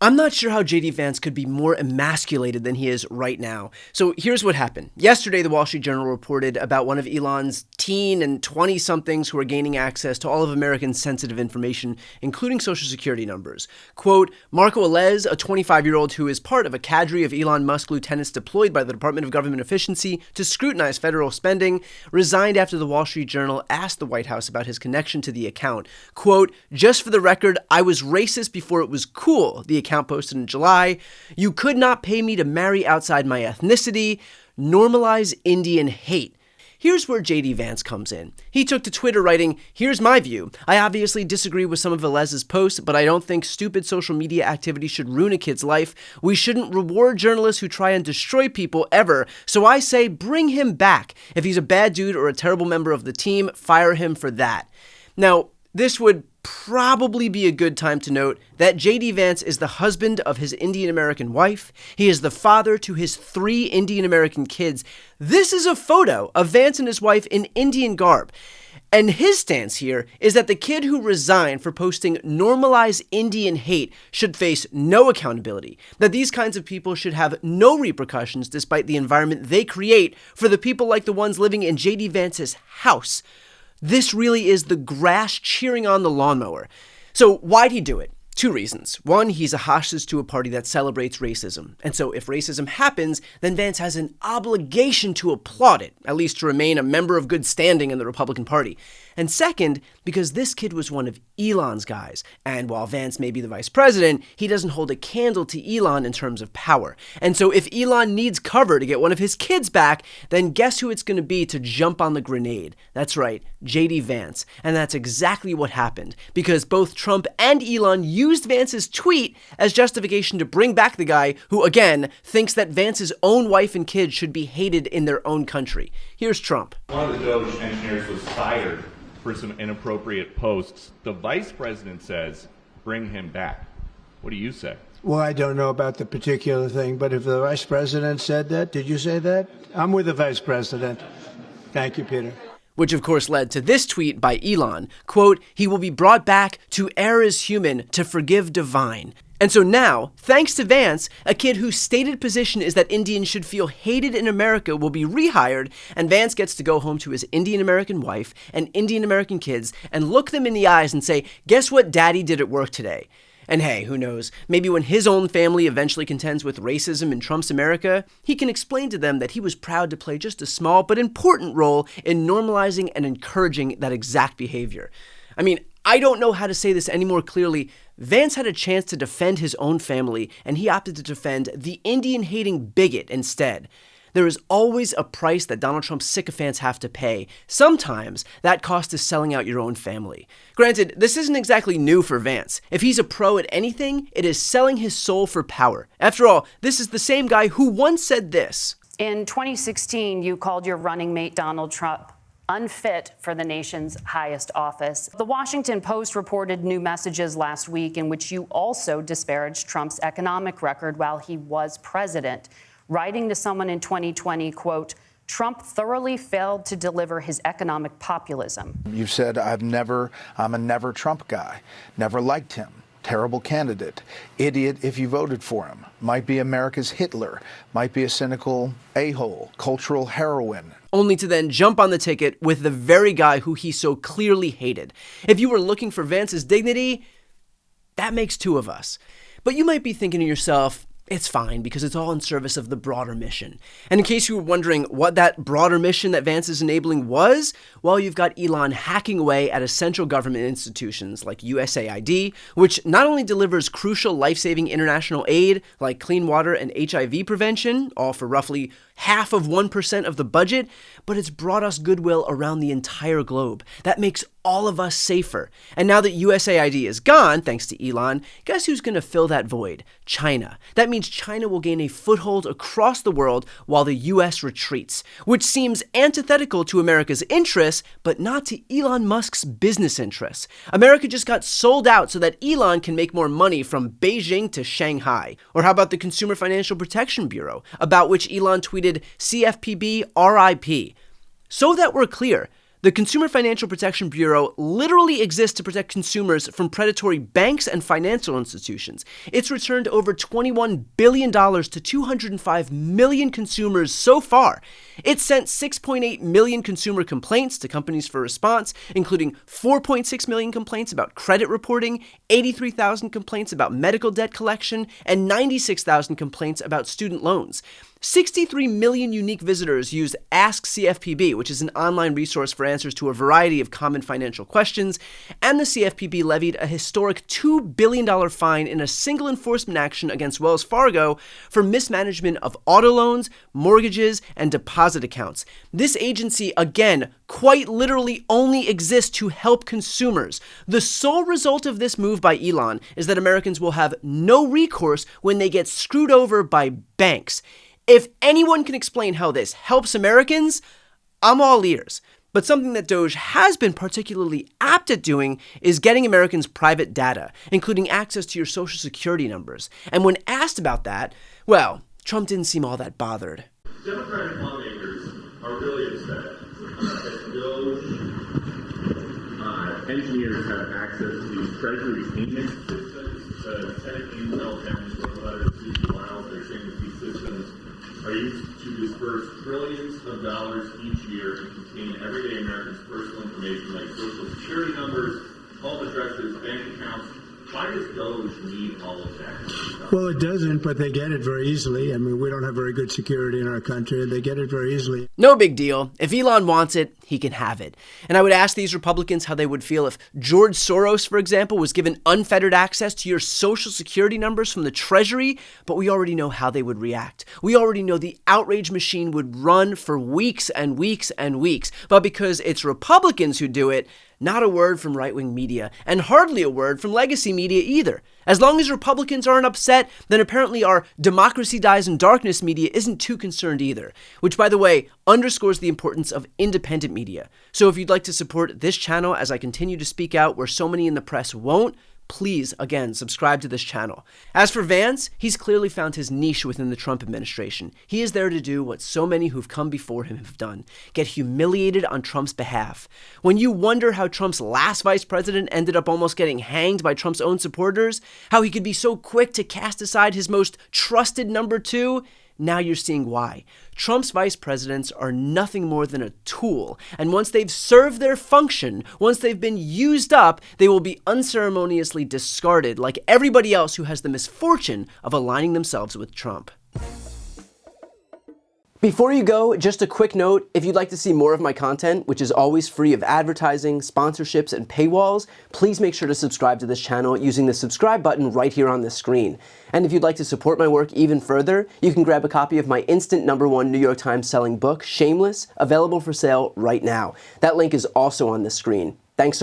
I'm not sure how JD Vance could be more emasculated than he is right now. So here's what happened. Yesterday, the Wall Street Journal reported about one of Elon's teen and 20-somethings who are gaining access to all of Americans' sensitive information, including social security numbers. Quote, Marco Alez, a 25-year-old who is part of a cadre of Elon Musk lieutenants deployed by the Department of Government Efficiency to scrutinize federal spending, resigned after the Wall Street Journal asked the White House about his connection to the account. Quote, just for the record, I was racist before it was cool, the account posted in July. You could not pay me to marry outside my ethnicity. Normalize Indian hate. Here's where JD Vance comes in. He took to Twitter writing, here's my view. I obviously disagree with some of Velez's posts, but I don't think stupid social media activity should ruin a kid's life. We shouldn't reward journalists who try and destroy people ever. So I say bring him back. If he's a bad dude or a terrible member of the team, fire him for that. Now, this would probably be a good time to note that JD Vance is the husband of his Indian American wife. He is the father to his 3 Indian American kids. This is a photo of Vance and his wife in Indian garb. And his stance here is that the kid who resigned for posting normalize Indian hate should face no accountability, that these kinds of people should have no repercussions despite the environment they create for the people like the ones living in JD Vance's house. This really is the grass cheering on the lawnmower. So why'd he do it? 2 reasons. One, he's a hostage to a party that celebrates racism. And so if racism happens, then Vance has an obligation to applaud it, at least to remain a member of good standing in the Republican Party. And second, because this kid was one of Elon's guys. And while Vance may be the vice president, he doesn't hold a candle to Elon in terms of power. And so if Elon needs cover to get one of his kids back, then guess who it's going to be to jump on the grenade? That's right, JD Vance. And that's exactly what happened, because both Trump and Elon used Vance's tweet as justification to bring back the guy who, again, thinks that Vance's own wife and kids should be hated in their own country. Here's Trump. One of the Doge engineers was fired for some inappropriate posts. The vice president says, bring him back. What do you say? Well, I don't know about the particular thing, but if the vice president said that, did you say that? I'm with the vice president. Thank you, Peter. Which of course led to this tweet by Elon, quote, he will be brought back to err is human, to forgive divine. And so now, thanks to Vance, a kid whose stated position is that Indians should feel hated in America will be rehired, and Vance gets to go home to his Indian American wife and Indian American kids and look them in the eyes and say, guess what daddy did at work today? And hey, who knows, maybe when his own family eventually contends with racism in Trump's America, he can explain to them that he was proud to play just a small but important role in normalizing and encouraging that exact behavior. I mean, I don't know how to say this any more clearly. Vance had a chance to defend his own family, and he opted to defend the Indian-hating bigot instead. There is always a price that Donald Trump's sycophants have to pay. Sometimes that cost is selling out your own family. Granted, this isn't exactly new for Vance. If he's a pro at anything, it is selling his soul for power. After all, this is the same guy who once said this. In 2016, you called your running mate Donald Trump unfit for the nation's highest office. The Washington Post reported new messages last week in which you also disparaged Trump's economic record while he was president, writing to someone in 2020, quote, Trump thoroughly failed to deliver his economic populism. You said, I'm a never Trump guy, never liked him. Terrible candidate, idiot if you voted for him, might be America's Hitler, might be a cynical a-hole, cultural heroine. Only to then jump on the ticket with the very guy who he so clearly hated. If you were looking for Vance's dignity, that makes 2 of us. But you might be thinking to yourself, it's fine because it's all in service of the broader mission. And in case you were wondering what that broader mission that Vance is enabling was, well, you've got Elon hacking away at essential government institutions like USAID, which not only delivers crucial life-saving international aid like clean water and HIV prevention, all for roughly half of 1% of the budget, but it's brought us goodwill around the entire globe. That makes all of us safer. And now that USAID is gone, thanks to Elon, guess who's going to fill that void? China. That means China will gain a foothold across the world while the US retreats, which seems antithetical to America's interests, but not to Elon Musk's business interests. America just got sold out so that Elon can make more money from Beijing to Shanghai. Or how about the Consumer Financial Protection Bureau, about which Elon tweeted CFPB RIP. So that we're clear, The Consumer Financial Protection Bureau literally exists to protect consumers from predatory banks and financial institutions. It's returned over $21 billion to 205 million consumers so far. It's sent 6.8 million consumer complaints to companies for response, including 4.6 million complaints about credit reporting, 83,000 complaints about medical debt collection, and 96,000 complaints about student loans. 63 million unique visitors use Ask CFPB, which is an online resource for answers to a variety of common financial questions, and the CFPB levied a historic $2 billion fine in a single enforcement action against Wells Fargo for mismanagement of auto loans, mortgages, and deposit accounts. This agency, again, quite literally only exists to help consumers. The sole result of this move by Elon is that Americans will have no recourse when they get screwed over by banks. If anyone can explain how this helps Americans, I'm all ears. But something that Doge has been particularly apt at doing is getting Americans' private data, including access to your social security numbers. And when asked about that, well, Trump didn't seem all that bothered. Democratic lawmakers are really upset that Doge engineers have access to Treasury payment systems. The Senate Intel Foundation wrote a letter to Susan Wiles. They're saying that these systems are used to disperse trillions of dollars each year and contain everyday Americans' personal information like social security numbers, home addresses, bank accounts. Why does Doge need all of that? Well, it doesn't, but they get it very easily. I mean, we don't have very good security in our country, and they get it very easily. No big deal. If Elon wants it, he can have it. And I would ask these Republicans how they would feel if George Soros, for example, was given unfettered access to your social security numbers from the Treasury, but we already know how they would react. We already know the outrage machine would run for weeks and weeks and weeks. But because it's Republicans who do it, not a word from right-wing media, and hardly a word from legacy media either. As long as Republicans aren't upset, then apparently our democracy dies in darkness media isn't too concerned either, which, by the way, underscores the importance of independent media. So if you'd like to support this channel as I continue to speak out where so many in the press won't, please, again, subscribe to this channel. As for Vance, he's clearly found his niche within the Trump administration. He is there to do what so many who've come before him have done, get humiliated on Trump's behalf. When you wonder how Trump's last vice president ended up almost getting hanged by Trump's own supporters, how he could be so quick to cast aside his most trusted number two, now you're seeing why. Trump's vice presidents are nothing more than a tool, and once they've served their function, once they've been used up, they will be unceremoniously discarded like everybody else who has the misfortune of aligning themselves with Trump. Before you go, just a quick note, if you'd like to see more of my content, which is always free of advertising, sponsorships, and paywalls, please make sure to subscribe to this channel using the subscribe button right here on the screen. And if you'd like to support my work even further, you can grab a copy of my instant #1 New York Times selling book, Shameless, available for sale right now. That link is also on the screen. Thanks so much.